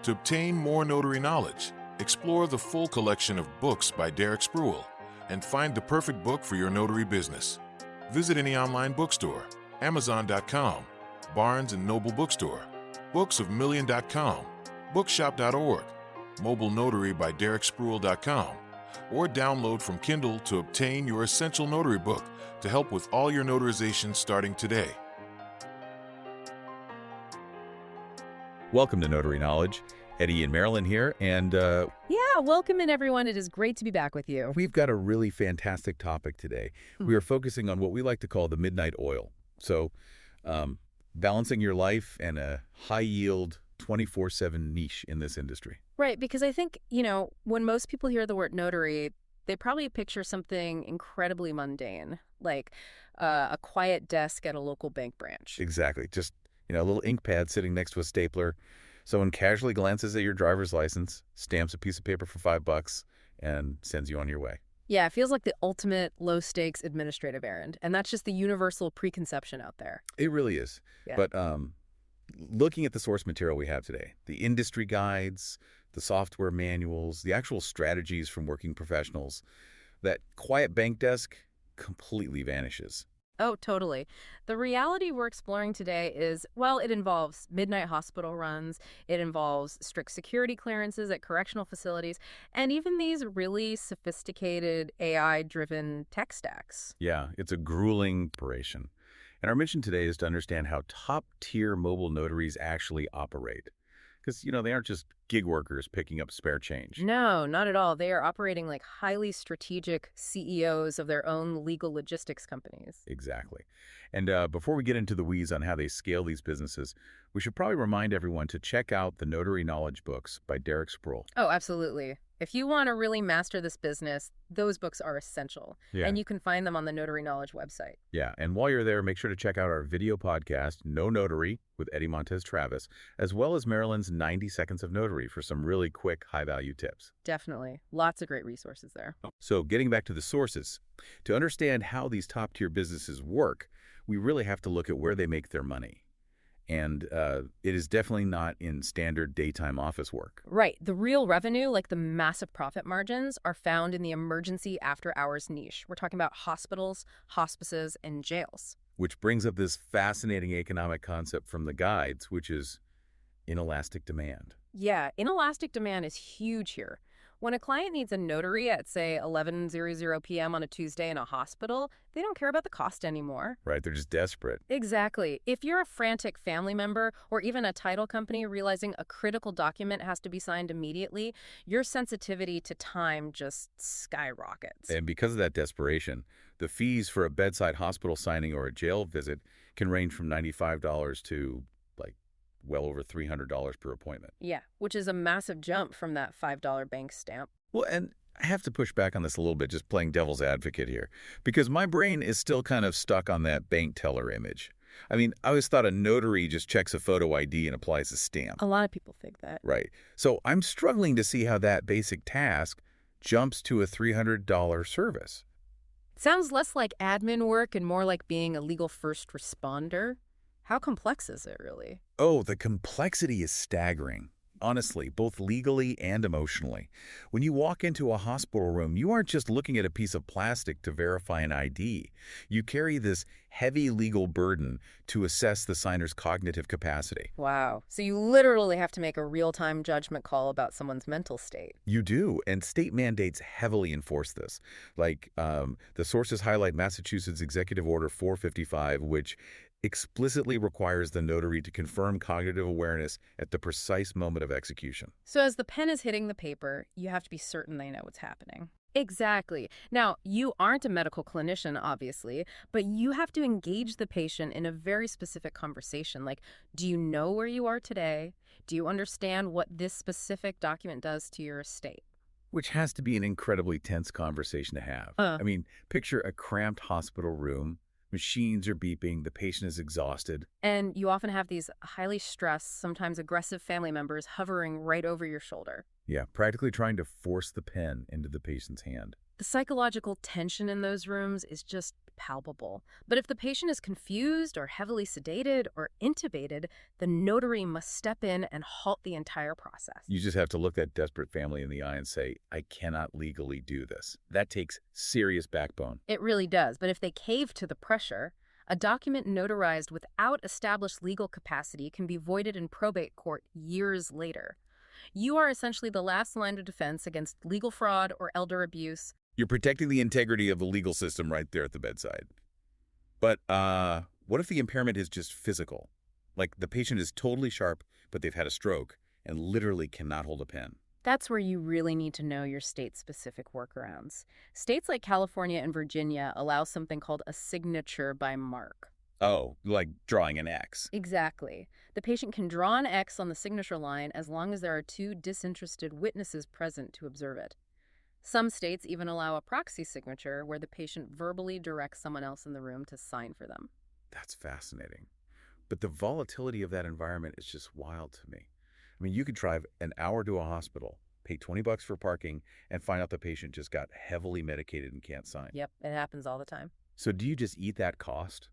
To obtain more notary knowledge, explore the full collection of books by Derek Spruill and find the perfect book for your notary business. Visit any online bookstore, Amazon.com, Barnes & Noble Bookstore, booksofmillion.com, bookshop.org, Mobile Notary by DerekSpruill.com, or download from Kindle to obtain your essential notary book to help with all your notarization starting today. Welcome to Notary Knowledge. Eddie and Marylyn here, and welcome in everyone. It is great to be back with you. we've got a really fantastic topic today. We are focusing on what we like to call the midnight oil. So, balancing your life and a high-yield 24/7 niche in this industry. Right, because I think, when most people hear the word notary, they probably picture something incredibly mundane, like a quiet desk at a local bank branch. Exactly. Just, a little ink pad sitting next to a stapler. Someone casually glances at your driver's license, stamps a piece of paper for $5, and sends you on your way. Yeah, it feels like the ultimate low-stakes administrative errand, and that's just the universal preconception out there. It really is. Yeah. But looking at the source material we have today, the industry guides, the software manuals, the actual strategies from working professionals, that quiet bank desk completely vanishes. Oh, totally. The reality we're exploring today is, well, it involves midnight hospital runs, it involves strict security clearances at correctional facilities, and even these really sophisticated AI-driven tech stacks. Yeah, it's a grueling operation. And our mission today is to understand how top-tier mobile notaries actually operate. Because, they aren't just gig workers picking up spare change. No, not at all. They are operating like highly strategic CEOs of their own legal logistics companies. Exactly. And before we get into the weeds on how they scale these businesses, we should probably remind everyone to check out the Notary Knowledge books by Derek Spruill. Oh, absolutely. If you want to really master this business, those books are essential. Yeah. And you can find them on the Notary Knowledge website. Yeah, and while you're there, make sure to check out our video podcast, No Notary, with Eddie Montes Travis, as well as Marylyn's 90 Seconds of Notary for some really quick, high-value tips. Definitely. Lots of great resources there. So getting back to the sources, to understand how these top-tier businesses work, we really have to look at where they make their money. And it is definitely not in standard daytime office work. Right. The real revenue, like the massive profit margins, are found in the emergency after-hours niche. We're talking about hospitals, hospices, and jails. Which brings up this fascinating economic concept from the guides, which is inelastic demand. Yeah, inelastic demand is huge here. When a client needs a notary at, say, 11:00 p.m. on a Tuesday in a hospital, they don't care about the cost anymore. Right, they're just desperate. Exactly. If you're a frantic family member or even a title company realizing a critical document has to be signed immediately, your sensitivity to time just skyrockets. And because of that desperation, the fees for a bedside hospital signing or a jail visit can range from $95 to well over $300 per appointment. Yeah, which is a massive jump from that $5 bank stamp. Well, and I have to push back on this a little bit, just playing devil's advocate here, because my brain is still kind of stuck on that bank teller image. I mean, I always thought a notary just checks a photo ID and applies a stamp. A lot of people think that. Right. So I'm struggling to see how that basic task jumps to a $300 service. Sounds less like admin work and more like being a legal first responder. How complex is it, really? Oh, the complexity is staggering. Honestly, both legally and emotionally. When you walk into a hospital room, you aren't just looking at a piece of plastic to verify an ID. You carry this heavy legal burden to assess the signer's cognitive capacity. Wow. So you literally have to make a real-time judgment call about someone's mental state. You do, and state mandates heavily enforce this. Like, the sources highlight Massachusetts Executive Order 455, which explicitly requires the notary to confirm cognitive awareness at the precise moment of execution. So as the pen is hitting the paper, you have to be certain they know what's happening. Exactly. Now, you aren't a medical clinician, obviously, but you have to engage the patient in a very specific conversation. Like, do you know where you are today? Do you understand what this specific document does to your estate? Which has to be an incredibly tense conversation to have. I mean, picture a cramped hospital room. Machines are beeping, the patient is exhausted. And you often have these highly stressed, sometimes aggressive family members hovering right over your shoulder. Yeah, practically trying to force the pen into the patient's hand. The psychological tension in those rooms is just palpable. But if the patient is confused or heavily sedated or intubated, the notary must step in and halt the entire process. You just have to look that desperate family in the eye and say, I cannot legally do this. That takes serious backbone. It really does. But if they cave to the pressure, a document notarized without established legal capacity can be voided in probate court years later. You are essentially the last line of defense against legal fraud or elder abuse. You're protecting the integrity of the legal system right there at the bedside. But what if the impairment is just physical? Like the patient is totally sharp, but they've had a stroke and literally cannot hold a pen. That's where you really need to know your state-specific workarounds. States like California and Virginia allow something called a signature by mark. Oh, like drawing an X. Exactly. The patient can draw an X on the signature line as long as there are two disinterested witnesses present to observe it. Some states even allow a proxy signature where the patient verbally directs someone else in the room to sign for them. That's fascinating. But the volatility of that environment is just wild to me. I mean, you could drive an hour to a hospital, pay $20 for parking, and find out the patient just got heavily medicated and can't sign. Yep, it happens all the time. So do you just eat that cost?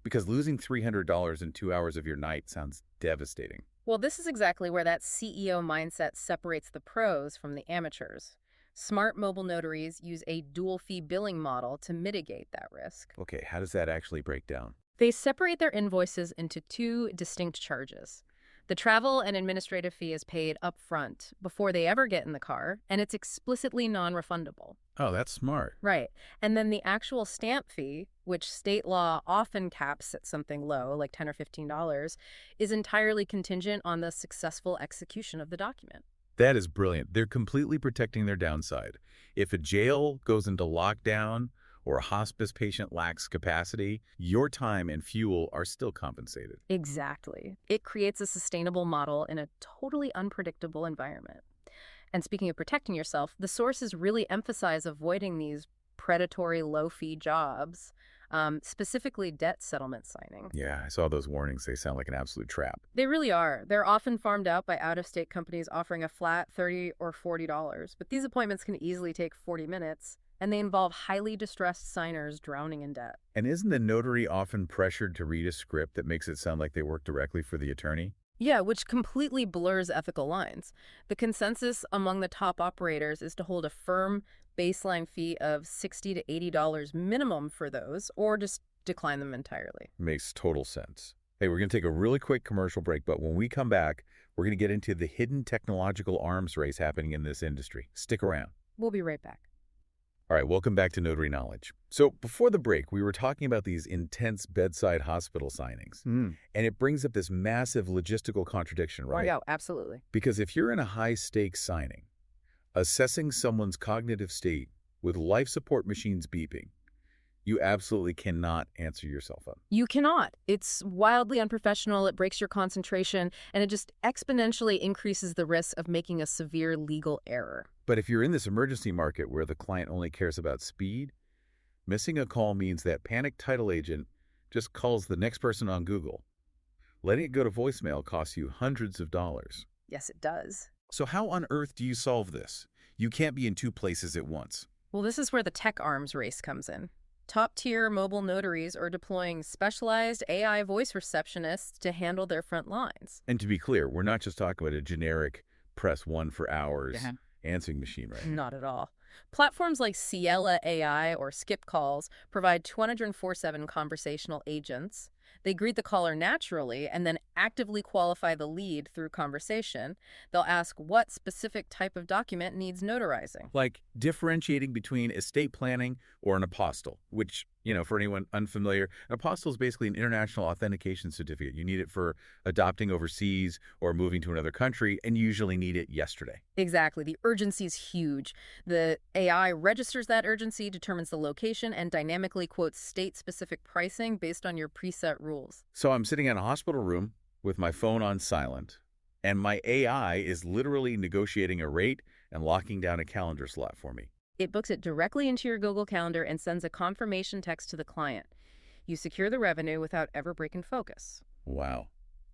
Because losing $300 in 2 hours of your night sounds devastating. Well, this is exactly where that CEO mindset separates the pros from the amateurs. Smart mobile notaries use a dual fee billing model to mitigate that risk. Okay, how does that actually break down? They separate their invoices into two distinct charges. The travel and administrative fee is paid up front before they ever get in the car, and it's explicitly non-refundable. Oh, that's smart. Right. And then the actual stamp fee, which state law often caps at something low, like $10 or $15, is entirely contingent on the successful execution of the document. That is brilliant. They're completely protecting their downside. If a jail goes into lockdown or a hospice patient lacks capacity, your time and fuel are still compensated. Exactly. It creates a sustainable model in a totally unpredictable environment. And speaking of protecting yourself, the sources really emphasize avoiding these predatory low-fee jobs, specifically debt settlement signing. Yeah, I saw those warnings. They sound like an absolute trap. They really are. They're often farmed out by out-of-state companies offering a flat $30 or $40. But these appointments can easily take 40 minutes, and they involve highly distressed signers drowning in debt. And isn't the notary often pressured to read a script that makes it sound like they work directly for the attorney? Yeah, which completely blurs ethical lines. The consensus among the top operators is to hold a firm baseline fee of $60 to $80 minimum for those, or just decline them entirely. Makes total sense. Hey, we're going to take a really quick commercial break, but when we come back, we're going to get into the hidden technological arms race happening in this industry. Stick around. We'll be right back. All right, welcome back to Notary Knowledge. So before the break, we were talking about these intense bedside hospital signings. And it brings up this massive logistical contradiction, right? Oh, yeah, absolutely. Because if you're in a high-stakes signing, assessing someone's cognitive state with life support machines beeping, you absolutely cannot answer yourself up. You cannot. It's wildly unprofessional, it breaks your concentration, and it just exponentially increases the risk of making a severe legal error. But if you're in this emergency market where the client only cares about speed, missing a call means that panicked title agent just calls the next person on Google. Letting it go to voicemail costs you hundreds of dollars. Yes, it does. So how on earth do you solve this? You can't be in two places at once. Well, this is where the tech arms race comes in. Top-tier mobile notaries are deploying specialized AI voice receptionists to handle their front lines. And to be clear, we're not just talking about a generic press 1 for hours answering machine, right? Not at all. Platforms like Ciela AI or Skip Calls provide 24/7 conversational agents. They greet the caller naturally and then actively qualify the lead through conversation. They'll ask what specific type of document needs notarizing. Like differentiating between estate planning or an apostille, which, for anyone unfamiliar, an apostille is basically an international authentication certificate. You need it for adopting overseas or moving to another country, and you usually need it yesterday. Exactly. The urgency is huge. The AI registers that urgency, determines the location, and dynamically quotes state-specific pricing based on your preset rules. So I'm sitting in a hospital room with my phone on silent, and my AI is literally negotiating a rate and locking down a calendar slot for me. It books it directly into your Google Calendar and sends a confirmation text to the client. You secure the revenue without ever breaking focus. Wow.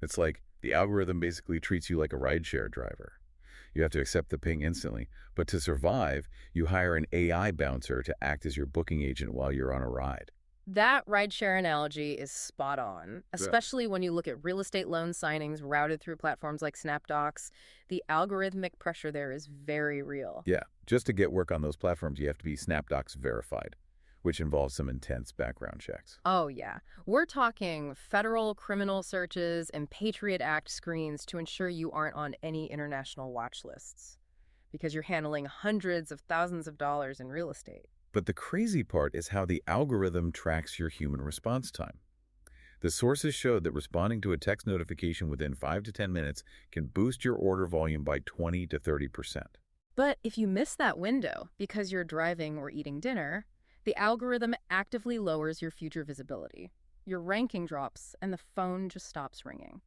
It's like the algorithm basically treats you like a rideshare driver. You have to accept the ping instantly. But to survive, you hire an AI bouncer to act as your booking agent while you're on a ride. That rideshare analogy is spot on, Yeah. especially when you look at real estate loan signings routed through platforms like SnapDocs. The algorithmic pressure there is very real. Yeah, just to get work on those platforms, you have to be SnapDocs verified, which involves some intense background checks. Oh, yeah. We're talking federal criminal searches and Patriot Act screens to ensure you aren't on any international watch lists, because you're handling hundreds of thousands of dollars in real estate. But the crazy part is how the algorithm tracks your human response time. The sources showed that responding to a text notification within 5 to 10 minutes can boost your order volume by 20 to 30%. But if you miss that window because you're driving or eating dinner, the algorithm actively lowers your future visibility. Your ranking drops and the phone just stops ringing.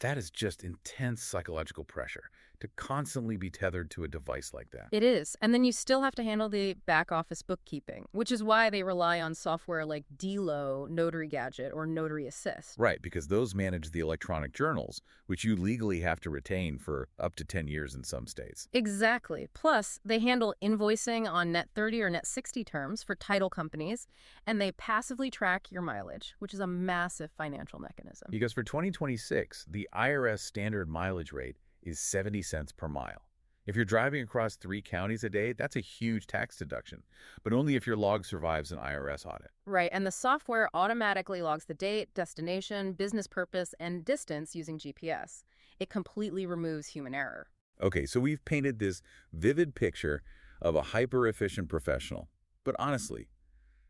That is just intense psychological pressure to constantly be tethered to a device like that. It is. And then you still have to handle the back office bookkeeping, which is why they rely on software like Delo, Notary Gadget, or Notary Assist. Right, because those manage the electronic journals, which you legally have to retain for up to 10 years in some states. Exactly. Plus, they handle invoicing on Net 30 or Net 60 terms for title companies, and they passively track your mileage, which is a massive financial mechanism. Because for 2026, the IRS standard mileage rate is 70 cents per mile. If you're driving across 3 counties a day, that's a huge tax deduction, but only if your log survives an IRS audit. Right, and the software automatically logs the date, destination, business purpose, and distance using GPS. It completely removes human error. Okay, so we've painted this vivid picture of a hyper-efficient professional. But honestly,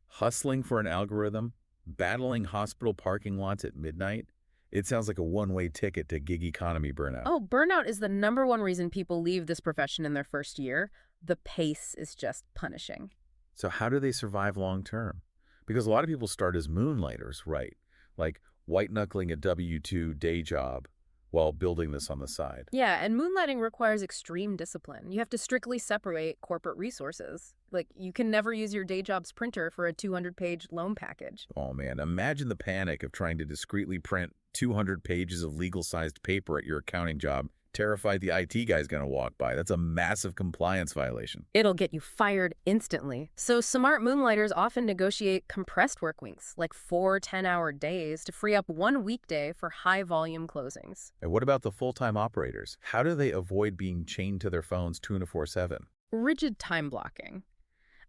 hustling for an algorithm, battling hospital parking lots at midnight, it sounds like a one-way ticket to gig economy burnout. Oh, burnout is the #1 reason people leave this profession in their first year. The pace is just punishing. So how do they survive long-term? Because a lot of people start as moonlighters, right? Like white-knuckling a W-2 day job while building this on the side. Yeah, and moonlighting requires extreme discipline. You have to strictly separate corporate resources. Like, you can never use your day job's printer for a 200-page loan package. Oh man, imagine the panic of trying to discreetly print 200 pages of legal-sized paper at your accounting job, terrified the IT guy's going to walk by. That's a massive compliance violation. It'll get you fired instantly. So smart moonlighters often negotiate compressed work weeks, like 4 10-hour days, to free up 1 weekday for high-volume closings. And what about the full-time operators? How do they avoid being chained to their phones 24/7? Rigid time blocking.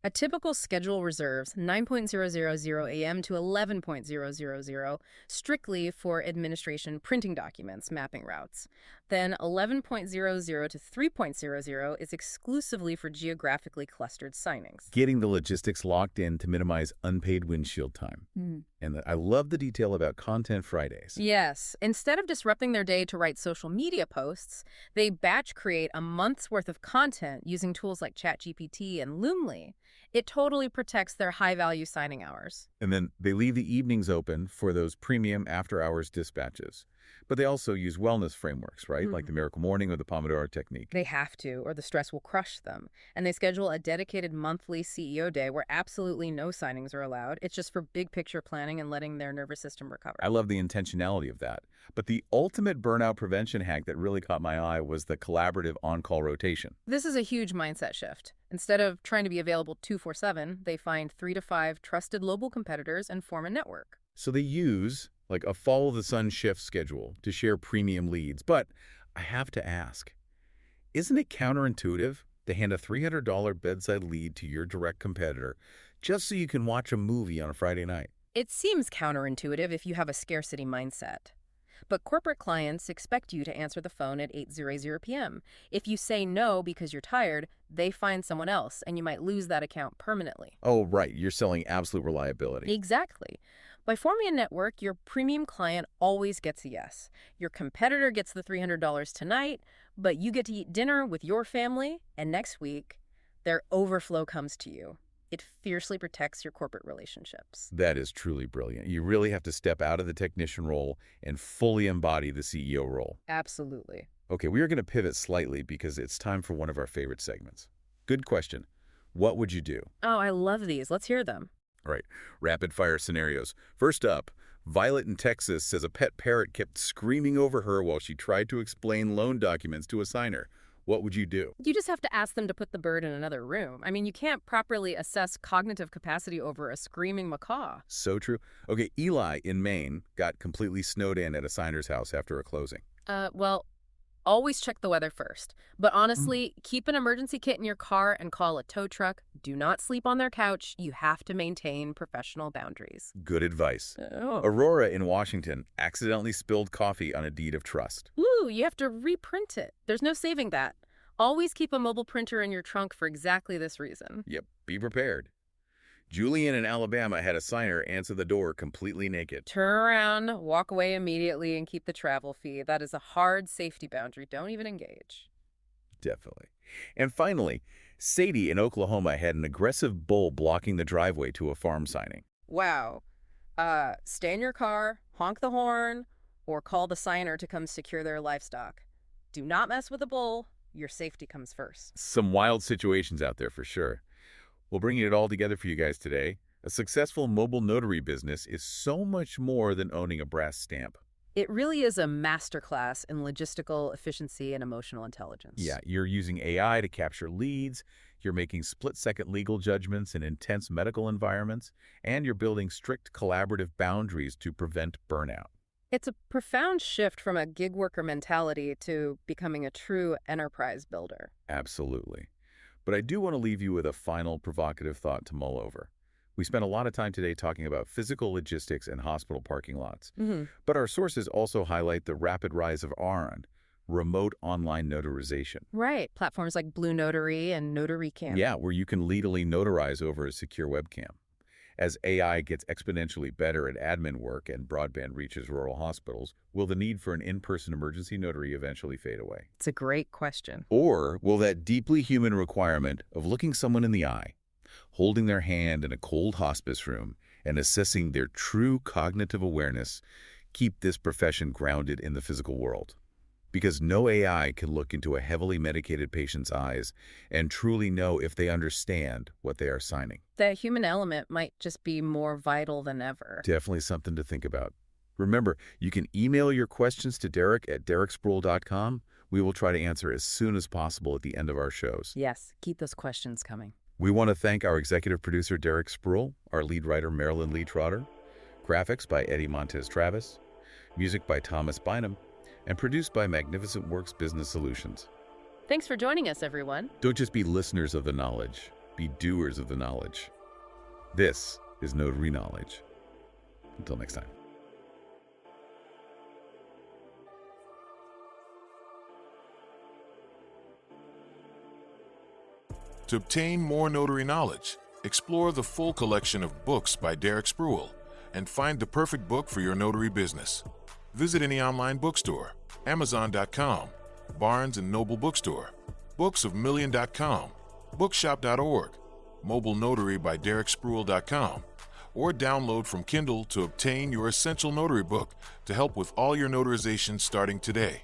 A typical schedule reserves 9:000 a.m. to 11:000 strictly for administration printing documents, mapping routes. Then 11:00 to 3:00 is exclusively for geographically clustered signings. Getting the logistics locked in to minimize unpaid windshield time. And I love the detail about Content Fridays. Yes. Instead of disrupting their day to write social media posts, they batch create a month's worth of content using tools like ChatGPT and Loomly. It totally protects their high-value signing hours. And then they leave the evenings open for those premium after-hours dispatches. But they also use wellness frameworks, right? Like the Miracle Morning or the Pomodoro Technique. They have to, or the stress will crush them. And they schedule a dedicated monthly CEO day where absolutely no signings are allowed. It's just for big picture planning and letting their nervous system recover. I love the intentionality of that. But the ultimate burnout prevention hack that really caught my eye was the collaborative on-call rotation. This is a huge mindset shift. Instead of trying to be available 24/7, they find 3 to 5 trusted local competitors and form a network. So they use like a follow-the-sun shift schedule to share premium leads. But I have to ask, isn't it counterintuitive to hand a $300 bedside lead to your direct competitor just so you can watch a movie on a Friday night? It seems counterintuitive if you have a scarcity mindset. But corporate clients expect you to answer the phone at 8:00 p.m. If you say no because you're tired, they find someone else, and you might lose that account permanently. Oh, right. You're selling absolute reliability. Exactly. By forming a network, your premium client always gets a yes. Your competitor gets the $300 tonight, but you get to eat dinner with your family, and next week, their overflow comes to you. It fiercely protects your corporate relationships. That is truly brilliant. You really have to step out of the technician role and fully embody the CEO role. Absolutely. Okay, we are going to pivot slightly because it's time for one of our favorite segments. Good question. What would you do? Oh, I love these. Let's hear them. All right, rapid fire scenarios. First up, Violet in Texas says a pet parrot kept screaming over her while she tried to explain loan documents to a signer. what would you do? You just have to ask them to put the bird in another room. I mean, you can't properly assess cognitive capacity over a screaming macaw. So true. Okay, Eli in Maine got completely snowed in at a signer's house after a closing. Well, always check the weather first. But honestly, keep an emergency kit in your car and call a tow truck. Do not sleep on their couch. You have to maintain professional boundaries. Good advice. Oh. Aurora in Washington accidentally spilled coffee on a deed of trust. Ooh, you have to reprint it. There's no saving that. Always keep a mobile printer in your trunk for exactly this reason. Yep, be prepared. Julian in Alabama had a signer answer the door completely naked. Turn around, walk away immediately, and keep the travel fee. That is a hard safety boundary. Don't even engage. Definitely. And finally, Sadie in Oklahoma had an aggressive bull blocking the driveway to a farm signing. Wow. Stay in your car, honk the horn, or call the signer to come secure their livestock. Do not mess with the bull. Your safety comes first. Some wild situations out there for sure. Well, bringing it all together for you guys today, a successful mobile notary business is so much more than owning a brass stamp. It really is a masterclass in logistical efficiency and emotional intelligence. Yeah, you're using AI to capture leads, you're making split-second legal judgments in intense medical environments, and you're building strict collaborative boundaries to prevent burnout. It's a profound shift from a gig worker mentality to becoming a true enterprise builder. Absolutely. But I do want to leave you with a final provocative thought to mull over. We spent a lot of time today talking about physical logistics and hospital parking lots. But our sources also highlight the rapid rise of RON, remote online notarization. Right. Platforms like Blue Notary and NotaryCam. Yeah, where you can legally notarize over a secure webcam. As AI gets exponentially better at admin work and broadband reaches rural hospitals, will the need for an in-person emergency notary eventually fade away? It's a great question. Or will that deeply human requirement of looking someone in the eye, holding their hand in a cold hospice room, and assessing their true cognitive awareness keep this profession grounded in the physical world? Because no AI can look into a heavily medicated patient's eyes and truly know if they understand what they are signing. The human element might just be more vital than ever. Definitely something to think about. Remember, you can email your questions to Derek at dereksproul.com. We will try to answer as soon as possible at the end of our shows. Yes, keep those questions coming. We want to thank our executive producer, Derek Spruill, our lead writer, Marylyn Lee Trotter, graphics by Eddie Montes Travis, music by Thomas Bynum, and produced by Magnificent Works Business Solutions. Thanks for joining us, everyone. Don't just be listeners of the knowledge, be doers of the knowledge. This is Notary Knowledge. Until next time. To obtain more notary knowledge, explore the full collection of books by Derek Spruill and find the perfect book for your notary business. Visit any online bookstore, Amazon.com, Barnes & Noble Bookstore, booksofmillion.com, bookshop.org, Mobile Notary by DerekSpruill.com, or download from Kindle to obtain your essential notary book to help with all your notarization starting today.